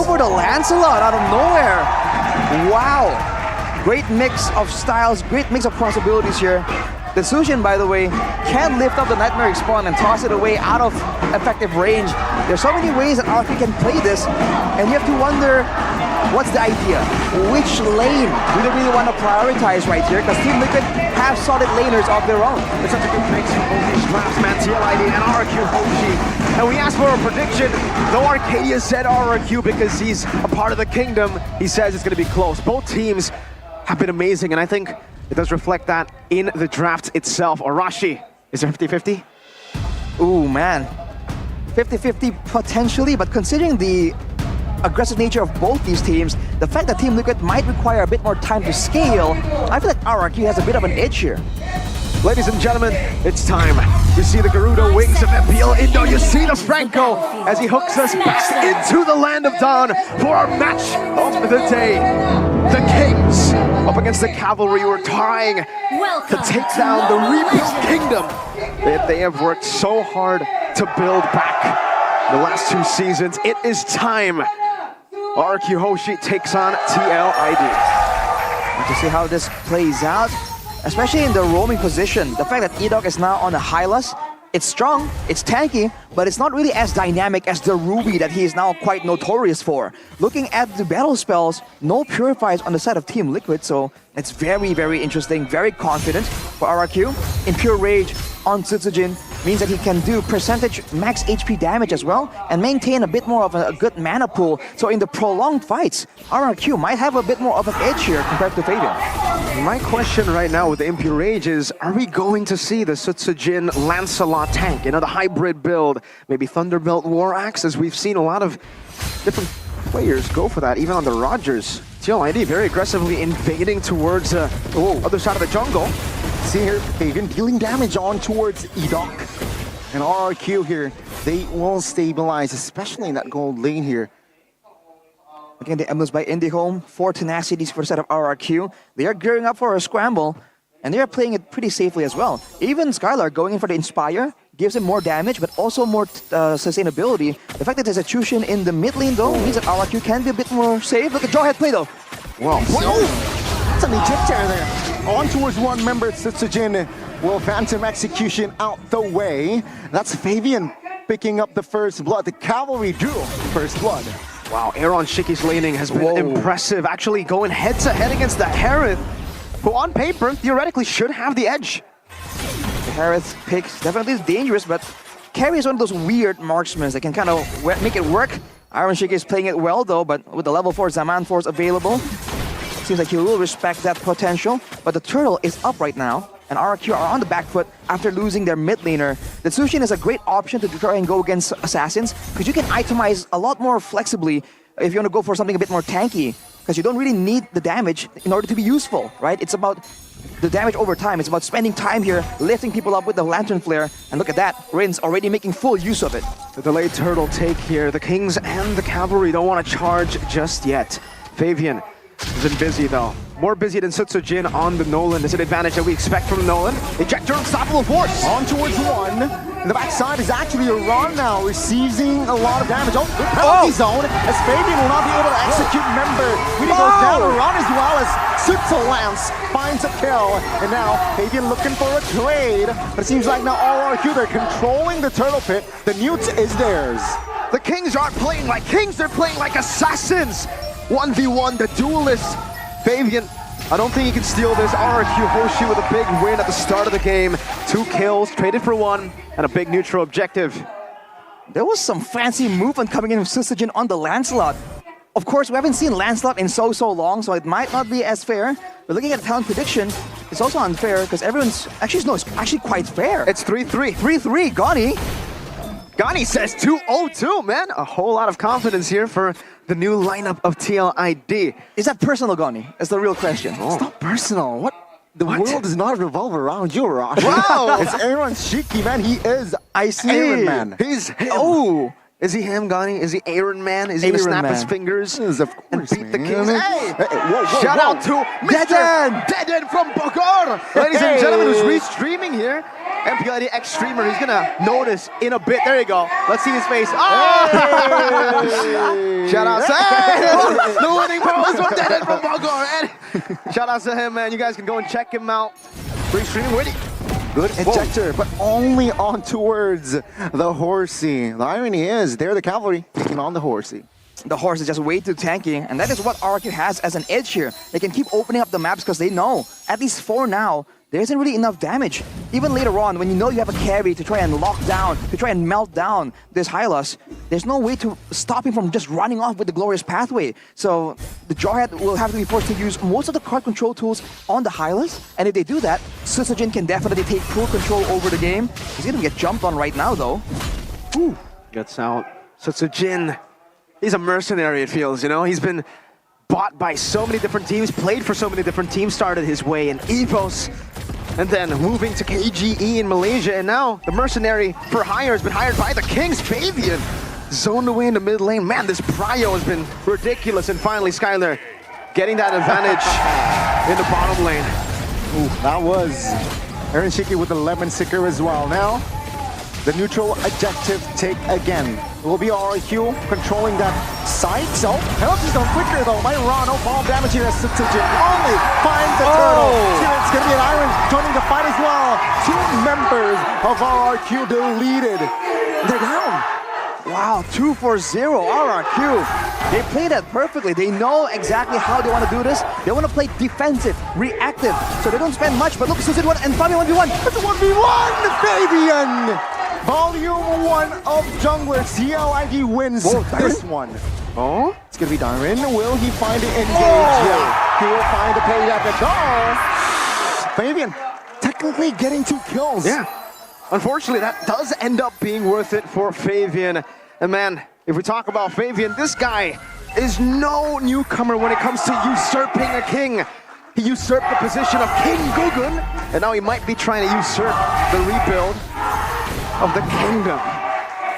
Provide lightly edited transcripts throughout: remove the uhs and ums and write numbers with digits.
go for the Lancelot out of nowhere. Wow. Great mix of styles, great mix of possibilities here. The Sushin, by the way, can lift up the Nightmare Spawn and toss it away out of effective range. There's so many ways that RQ can play this, and you have to wonder, what's the idea? Which lane do they really want to prioritize right here? Because Team Liquid have solid laners of their own. It's such a good mix from both these drafts, man. TLID and RQ Hoshi. And we asked for a prediction. Though Arcadia said RQ because he's a part of the kingdom, he says it's going to be close. Both teams have been amazing, and I think it does reflect that in the draft itself. Arashi, is it 50-50? Ooh, man. 50-50 potentially, but considering the aggressive nature of both these teams, the fact that Team Liquid might require a bit more time to scale, I feel like RRQ has a bit of an edge here. Ladies and gentlemen, it's time. You see the Garuda wings of Mpl Indo. You see the Franco as he hooks us back into the land of Dawn for our match of the day. The Kings up against the Cavalry who are trying to take down the rebuilt kingdom that they have worked so hard to build back the last 2 seasons. It is time. RQ Hoshi takes on TLID. To see how this plays out, especially in the roaming position. The fact that E-Dog is now on a Hylas, it's strong, it's tanky, but it's not really as dynamic as the Ruby that he is now quite notorious for. Looking at the battle spells, no Purifiers on the side of Team Liquid, so it's very, very interesting, very confident for RRQ. In Pure Rage on Tsujin means that he can do percentage max HP damage as well and maintain a bit more of a good mana pool. So in the prolonged fights, RRQ might have a bit more of an edge here compared to Fabian. My question right now with the Impure Rage is, are we going to see the Sutsujin Lancelot tank, the hybrid build, maybe Thunderbolt War Axe, as we've seen a lot of different players go for that, even on the Rogers. TLID very aggressively invading towards the other side of the jungle. See here, Fabian dealing damage on towards E-Dog. And RRQ here, they will stabilize, especially in that gold lane here. Again, the emblems by IndieHome, 4 tenacities for the set of RRQ. They are gearing up for a scramble, and they are playing it pretty safely as well. Even Skylar going in for the Inspire gives him more damage, but also more sustainability. The fact that there's a Chushin in the mid lane, though, means that RRQ can be a bit more safe. Look at Jawhead play, though. Wow. That's an Egyptian there. On towards one member, Tsujin will Phantom Execution out the way. That's Fabian picking up the first blood. The Cavalry drew first blood. Wow, Aaron Shiki's laning has been impressive. Actually going head-to-head against the Harith, who on paper, theoretically, should have the edge. The Harith pick definitely dangerous, but Carry is one of those weird marksmen that can kind of make it work. Aaron Shiki is playing it well, though, but with the level 4 Zaman Force available, seems like he will respect that potential. But the Turtle is up right now, and RRQ are on the back foot after losing their mid laner. The Sushin is a great option to try and go against Assassins, because you can itemize a lot more flexibly if you want to go for something a bit more tanky, because you don't really need the damage in order to be useful, right? It's about the damage over time. It's about spending time here, lifting people up with the Lantern Flare, and look at that, Rin's already making full use of it. The delayed turtle take here. The Kings and the Cavalry don't want to charge just yet. Fabian has been busy though. More busy than Sutsujin on the Nolan. Is an advantage that we expect from Nolan. Ejector Unstoppable Force. On towards one. The backside is actually a run now, receiving a lot of damage. Oh, good penalty zone, as Fabian will not be able to execute member. Really goes down a run as well as Lance finds a kill. And now Fabian looking for a trade. But it seems like now RRQ, they're controlling the turtle pit. The Newt is theirs. The Kings aren't playing like Kings, they're playing like Assassins. 1v1, the duelists. Fabian, I don't think he can steal this. RRQ Hoshi with a big win at the start of the game. 2 kills, traded for 1, and a big neutral objective. There was some fancy movement coming in from Susujin on the Lancelot. Of course, we haven't seen Lancelot in so long, so it might not be as fair. But looking at the talent prediction, it's also unfair, because everyone's... Actually, no, it's actually quite fair. It's 3-3. 3-3, Gani. Gani says 2-0-2, man. A whole lot of confidence here for the new lineup of TLID. Is that personal, Gani? That's the real question. It's not personal. What? The world does not revolve around you, Rosh. Wow! It's Aaron Shiki, man. He is I see. Iron Man. He's him. Oh! Is he him, Gani? Is he Iron Man? Is he going to snap his fingers of course, and beat the man. Kings? Hey! Whoa, Shout out to Mr. Dead End! Dead End from Bogor! Ladies and gentlemen, who's restreaming here. Mpl X-Streamer, he's gonna notice in a bit. There you go. Let's see his face. Oh! Shout out to the winning pose from Dead from Bogor. And shout out to him, man. You guys can go and check him out. Free stream, Witty. Good ejector, but only on towards the Horsey. The irony is, they're the cavalry taking on the Horsey. The horse is just way too tanky, and that is what RRQ has as an edge here. They can keep opening up the maps because they know, at least for now, there isn't really enough damage. Even later on, when you know you have a carry to try and lock down, to try and melt down this Hylos, there's no way to stop him from just running off with the glorious pathway. So the Jawhead will have to be forced to use most of the card control tools on the Hylos, and if they do that, Susujin can definitely take full control over the game. He's gonna get jumped on right now, though. Ooh. Gets out. Susujin. He's a mercenary, it feels, you know? He's been bought by so many different teams, played for so many different teams, started his way in EVOS, and then moving to KGE in Malaysia, and now the mercenary for hire has been hired by the Kings. Fabian zoned away in the mid lane. Man, this prio has been ridiculous, and finally Skylar getting that advantage in the bottom lane. Ooh, that was Aaron Shiki with the lemon sticker as well. Now, the neutral objective take again. It will be RRQ controlling that side. So, penalties on quicker though. Might run. No bomb damage here as Susujin only finds the turtle. It's going to be an Iron joining the fight as well. 2 members of RRQ deleted. They're down. Wow, 2 for 0, RRQ. They play that perfectly. They know exactly how they want to do this. They want to play defensive, reactive, so they don't spend much. But look, Susujin and Fabian 1v1. It's a 1v1, Fabian! Volume 1 of Jungler. CLID wins this one. Oh? It's going to be Darren. Will he find it engaged? Yeah. He will find the payback at all. Fabian technically getting 2 kills. Yeah. Unfortunately, that does end up being worth it for Fabian. And man, if we talk about Fabian, this guy is no newcomer when it comes to usurping a king. He usurped the position of King Gugun, and now he might be trying to usurp the rebuild of the kingdom.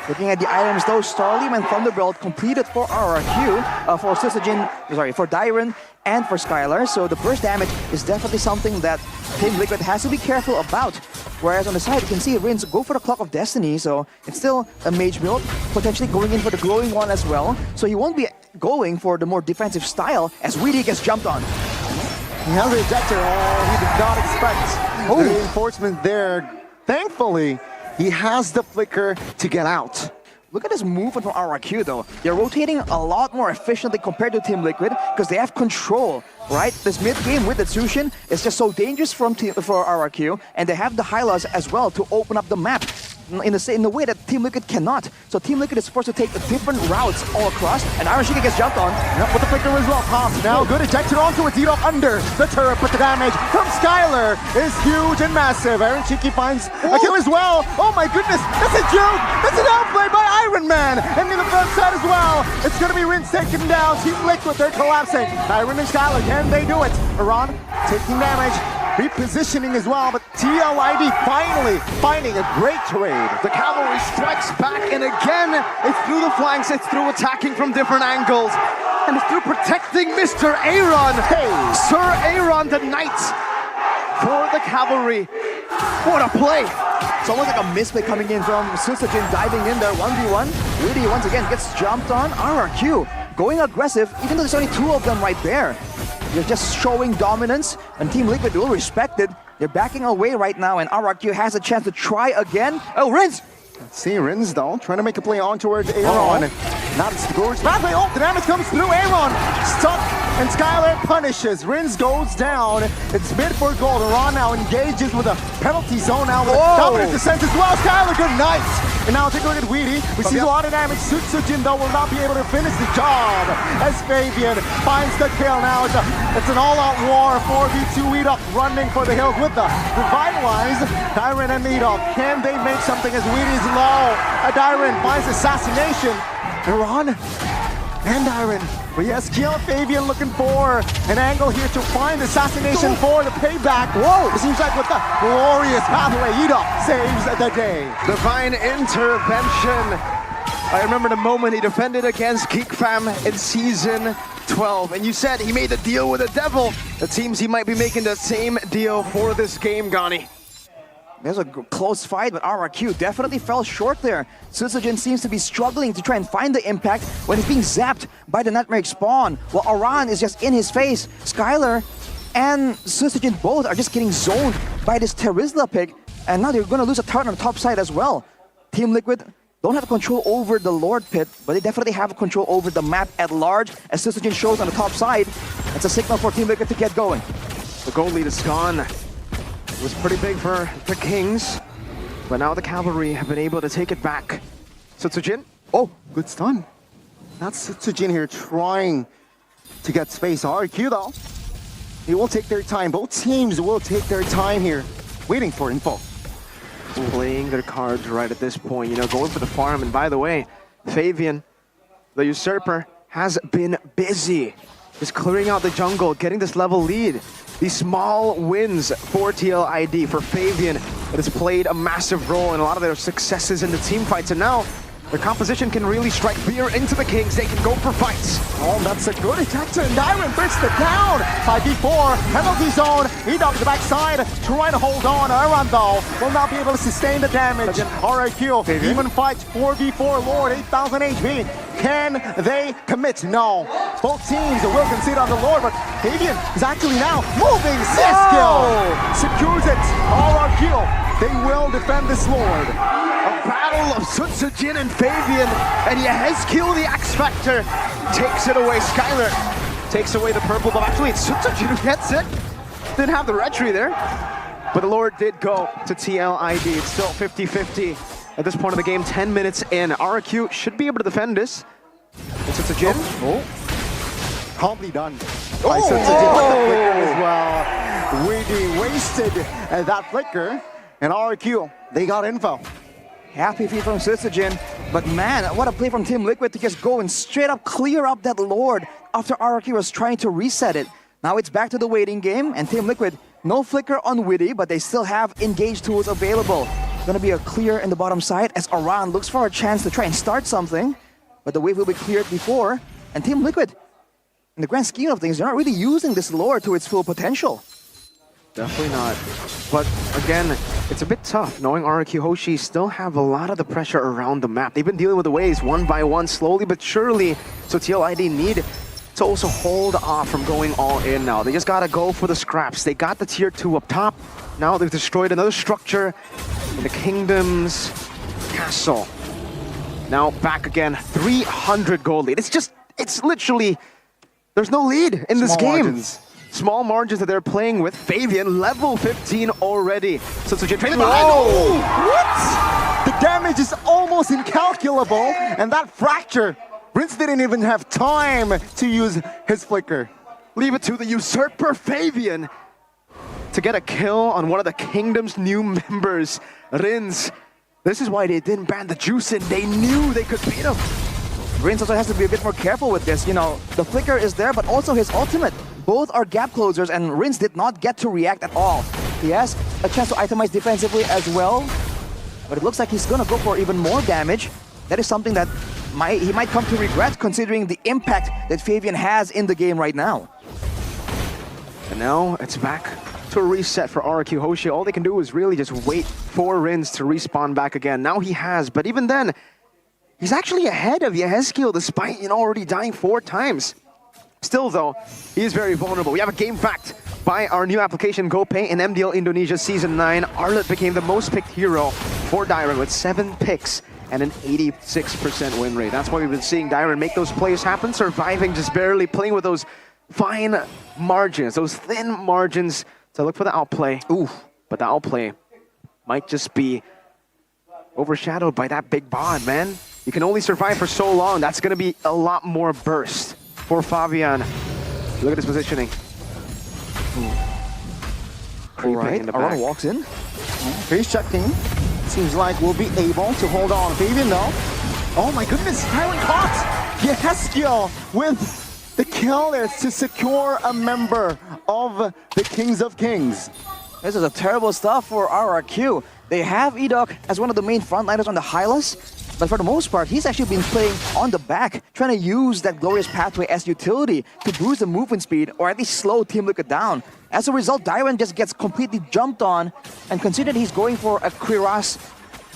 Looking at the items though, Starlium and Thunderbolt completed for RRQ, for Susujin, sorry, for Dyron and for Skylar. So the burst damage is definitely something that Team Liquid has to be careful about. Whereas on the side, you can see Rins go for the Clock of Destiny, so it's still a mage build, potentially going in for the glowing one as well. So he won't be going for the more defensive style as Weedy gets jumped on. He has an ejector. He did not expect the reinforcement there. Thankfully, he has the flicker to get out. Look at this movement from RRQ though. They're rotating a lot more efficiently compared to Team Liquid because they have control, right? This mid game with the Tsushin is just so dangerous for RRQ, and they have the Hylos as well to open up the map in the way that Team Liquid cannot. So Team Liquid is forced to take different routes all across, and Iron Shiki gets jumped on. Yep, with the flicker as well. Pops now, good ejected onto it. Eat under the turret, but the damage from Skylar is huge and massive. Iron Shiki finds a kill as well. Oh my goodness, that's a joke! That's an outplay by Iron Man! And in the front side as well, it's gonna be Rinse taken down. Team Liquid, they're collapsing. Iron and Skylar, can they do it? Iran taking damage. Repositioning as well, but TLID finally finding a great trade. The cavalry strikes back, and again, it's through the flanks, it's through attacking from different angles, and it's through protecting Mr. Aaron. Hey, Sir Aaron, the knight for the cavalry. What a play! It's almost like a misplay coming in from Susujin diving in there, 1v1. Weedy once again gets jumped on. RRQ going aggressive, even though there's only 2 of them right there. They're just showing dominance, and Team Liquid will respect it. They're backing away right now, and RRQ has a chance to try again. Oh, Rins! let's see, Rins though, trying to make a play on towards Aaron. Not the Gorge pathway. Oh, the damage comes through. Aaron stuck, and Skylar punishes. Rins goes down. It's mid for gold. Aaron now engages with a penalty zone now with a dominant descent as well. Skylar, good night. And now take a look at Weedy. We see a lot of damage. Susujin though will not be able to finish the job as Fabian finds the kill. Now it's an all-out war. 4v2 Edok running for the hills with the revitalize. Dyron and Edok, can they make something as Weedy's low? Dyron finds assassination. Iran and Dyron. But yes, Kiel Fabian looking for an angle here to find assassination for the payback. Whoa! It seems like with the glorious pathway, Edok saves the day. Divine intervention. I remember the moment he defended against Geek Fam in Season 12. And you said he made a deal with the devil. It seems he might be making the same deal for this game, Gani. There's a close fight, but RRQ definitely fell short there. Sutsujin seems to be struggling to try and find the impact when he's being zapped by the Nightmare Spawn, while Aran is just in his face. Skylar and Sutsujin both are just getting zoned by this Terizla pick, and now they're going to lose a turret on the top side as well. Team Liquid don't have control over the Lord Pit, but they definitely have control over the map at large, as Sutsujin shows on the top side. That's a signal for Team Liquid to get going. The gold lead is gone. It was pretty big for the Kings, but now the Cavalry have been able to take it back. Sutsujin? Oh, good stun. That's Sutsujin here trying to get space. RQ though, they will take their time. Both teams will take their time here, waiting for info. Playing their cards right at this point, you know, going for the farm. And by the way, Fabian, the Usurper, has been busy. Just clearing out the jungle, getting this level lead. These small wins for TLID, for Fabian, that has played a massive role in a lot of their successes in the team fights. And now, their composition can really strike fear into the Kings. They can go for fights. Oh, that's a good attack to Dyron. Breaks the down. 5v4, penalty zone. Edog to the backside, trying to hold on. Aran though will not be able to sustain the damage. RIQ, Demon fights 4v4 Lord, 8,000 HP. Can they commit? No. Both teams will concede on the Lord, but Fabian is actually now moving. CSkill secures it. RIQ, they will defend this Lord. A battle of Sutsujin and Fabian, and Yehezkiel, the X Factor, takes it away. Skylar takes away the purple, but actually it's Sutsujin who gets it. Didn't have the red tree there, but the Lord did go to TLID. It's still 50-50 at this point of the game, 10 minutes in. RQ should be able to defend this. And Sutsujin. Oh. Calmly done by Sutsujin with the flicker as well. Really wasted that flicker, and RQ, they got info. Happy feed from Sutsujin, but man, what a play from Team Liquid to just go and straight up clear up that Lord after RRQ was trying to reset it. Now it's back to the waiting game, and Team Liquid, no flicker on Witty, but they still have engage tools available. Gonna be a clear in the bottom side as Aran looks for a chance to try and start something, but the wave will be cleared before, and Team Liquid, in the grand scheme of things, they're not really using this Lord to its full potential. Definitely not. But again, it's a bit tough knowing RRQ Hoshi still have a lot of the pressure around the map. They've been dealing with the waves one by one, slowly but surely. So TLID need to also hold off from going all in now. They just gotta go for the scraps. They got the tier 2 up top. Now they've destroyed another structure in the Kingdom's castle. Now back again, 300 gold lead. It's literally, there's no lead in this game. Margins. Small margins that they're playing with. Fabian, level 15 already. So Sutsujin traded behind. Oh, what? The damage is almost incalculable, and that fracture, Rince didn't even have time to use his flicker. Leave it to the Usurper Fabian to get a kill on one of the Kingdom's new members, Rins. This is why they didn't ban the juice in. They knew they could beat him. Rins also has to be a bit more careful with this. You know, the flicker is there, but also his ultimate. Both are gap closers, and Rins did not get to react at all. He has a chance to itemize defensively as well, but it looks like he's gonna go for even more damage. That is something that he might come to regret, considering the impact that Fabian has in the game right now. And now it's back to a reset for RRQ Hoshi. All they can do is really just wait for Rins to respawn back again. Now he has, but even then, he's actually ahead of Yehezkiel despite, you know, already dying 4 times. Still though, he is very vulnerable. We have a game fact by our new application GoPay in MDL Indonesia Season 9. Arlet became the most picked hero for Dyron with 7 picks and an 86% win rate. That's why we've been seeing Dyron make those plays happen, surviving just barely, playing with those fine margins, those thin margins to look for the outplay. Ooh, but the outplay might just be overshadowed by that big bond, man. You can only survive for so long. That's going to be a lot more burst for Fabian. Look at his positioning. Alright, Aran walks in. Face checking. Seems like we'll be able to hold on. Fabian though. Oh my goodness, Tyron caught Yehezkiel with the kill there to secure a member of the Kings of Kings. This is a terrible stuff for RRQ. They have Edok as one of the main frontliners on the Hylas, But for the most part, he's actually been playing on the back, trying to use that Glorious Pathway as utility to boost the movement speed or at least slow Team Liquid down. As a result, Dairon just gets completely jumped on, and considering he's going for a Kuras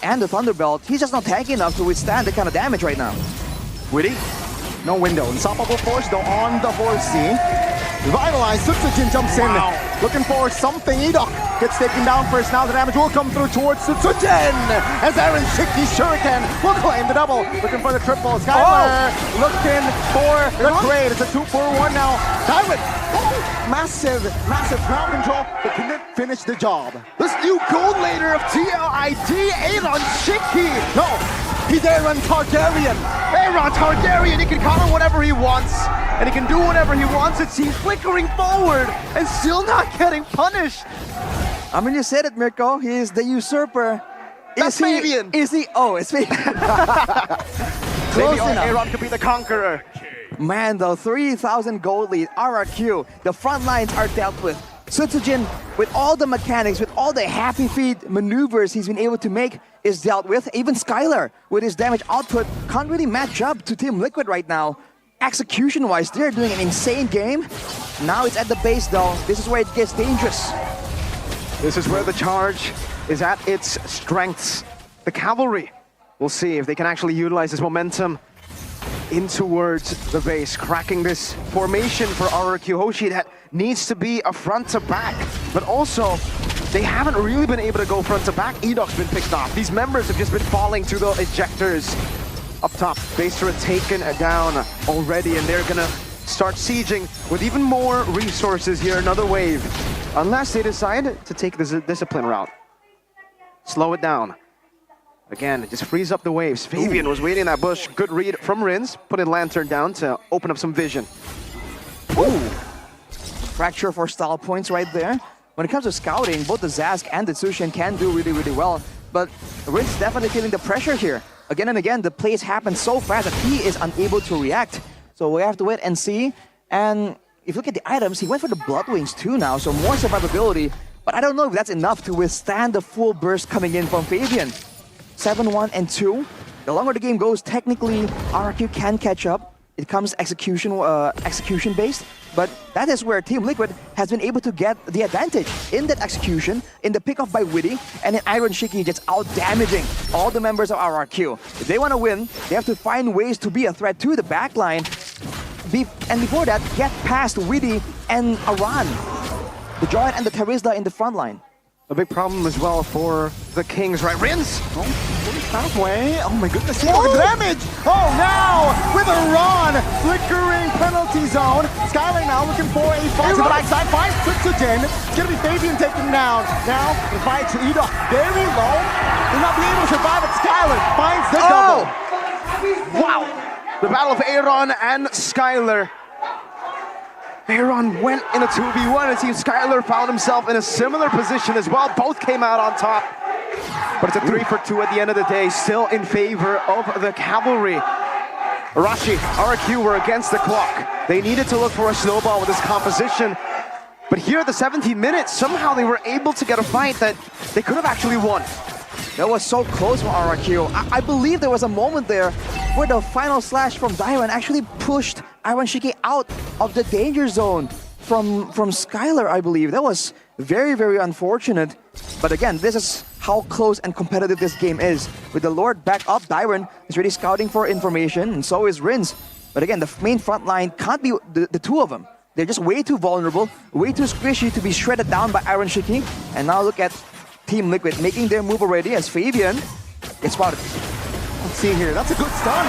and the Thunderbelt, he's just not tanky enough to withstand the kind of damage right now. Witty? No window. Unstoppable force though on the 4C. Revitalized, Sutsujin jumps in. Looking for something. Edok gets taken down first. Now the damage will come through towards Sutsujin. As Aaron Shiki's Shuriken will claim the double. Looking for the triple. Skylar looking for the trade. It's a 2-for-1 now. Dairon. Massive ground control, but can it finish the job? This new gold laner of TLID, Aaron Shiki. No, he's Aaron Targaryen. Aaron Targaryen, he can counter whatever he wants, and he can do whatever he wants. It seems flickering forward and still not getting punished. I mean, you said it, Mirko. He is the usurper. That's Fabian. Is he? Oh, it's Fabian. Maybe Aaron could be the conqueror. Man, though, 3,000 gold lead, RRQ. The front lines are dealt with. Sutsujin, with all the mechanics, with all the happy feet maneuvers he's been able to make, is dealt with. Even Skylar, with his damage output, can't really match up to Team Liquid right now. Execution-wise, they're doing an insane game. Now it's at the base, though. This is where it gets dangerous. This is where the charge is at its strengths. The cavalry. We'll see if they can actually utilize this momentum in towards the base, cracking this formation for RRQ Hoshi that needs to be a front to back, but also they haven't really been able to go front to back. Edok's been picked off. These members have just been falling to the ejectors. Up top, base turret taken down already, and they're gonna start sieging with even more resources here, another wave, unless they decide to take this discipline route. Slow it down. Again, just freeze up the waves. Fabian was waiting in that bush. Good read from Rins. Put in Lantern down to open up some vision. Ooh. Fracture for style points right there. When it comes to scouting, both the Zazk and the Tsushin can do really, really well. But Rins definitely feeling the pressure here. Again and again, the plays happen so fast that he is unable to react. So we have to wait and see. And if you look at the items, he went for the Blood Wings too now, so more survivability. But I don't know if that's enough to withstand the full burst coming in from Fabian. 7-1 and 2. The longer the game goes, technically RRQ can catch up. It comes execution based, but that is where Team Liquid has been able to get the advantage in that execution, in the pickoff by Witty, and in Iron Shiki just out damaging all the members of RRQ. If they want to win, they have to find ways to be a threat to the backline, and before that, get past Witty and Aran, the Giant and the Terizla in the front line. A big problem as well for the Kings, right? Rins! Pathway. Oh my goodness, he got damage! Oh, now with a run! Flickering penalty zone. Skylar now looking for a fight to the backside. Finds Sutsujin. It's gonna be Fabian taken down. Now the fight to Edok. Very low. Will not be able to survive it. Skylar finds the double. Wow! The battle of Aaron and Skylar. Aaron went in a 2v1. It seems Skylar found himself in a similar position as well. Both came out on top. But it's a 3-for-2 at the end of the day, still in favor of the cavalry. Arashi, RRQ were against the clock. They needed to look for a snowball with this composition. But here at the 17 minutes, somehow they were able to get a fight that they could have actually won. That was so close from RRQ. I believe there was a moment there where the final slash from Dairon actually pushed Iron Shiki out of the danger zone from Skylar, I believe. That was very, very unfortunate. But again, this is how close and competitive this game is. With the Lord back up, Dairon is really scouting for information, and so is Rins. But again, the main front line can't be the two of them. They're just way too vulnerable, way too squishy to be shredded down by Iron Shiki. And now look at Team Liquid making their move already as Fabian gets spotted. Let's see here, that's a good stun.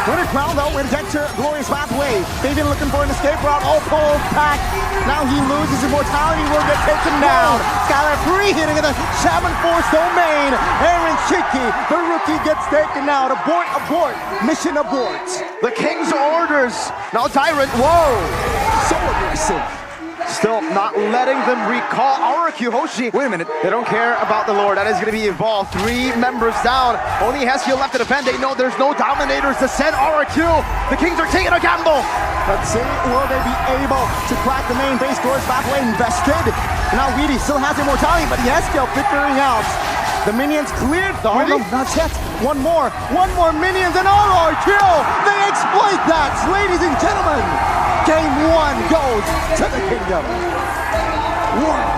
Winner crown though, ejector, Glorious Pathway. Fabian looking for an escape route, all pulled back. Now he loses immortality, will get taken down. Skylar free hitting in the Shaman Force domain. Aaron Shiki, the rookie gets taken out. Abort, abort, mission abort. The King's orders. Now Tyrant, whoa! So aggressive. Still not letting them recall RRQ Hoshi. Wait a minute. They don't care about the Lord. That is going to be evolved. 3 members down. Only Heskia left to defend. They know there's no Dominators to send RRQ. The Kings are taking a gamble. Let's see, will they be able to crack the main base? Glorious Pathway invested. Now Weedy still has immortality, but Heskia figuring out The minions cleared though. Really? No, not yet. One more minions and RR kill. They exploit that, ladies and gentlemen. Game 1 goes to the kingdom. Wow.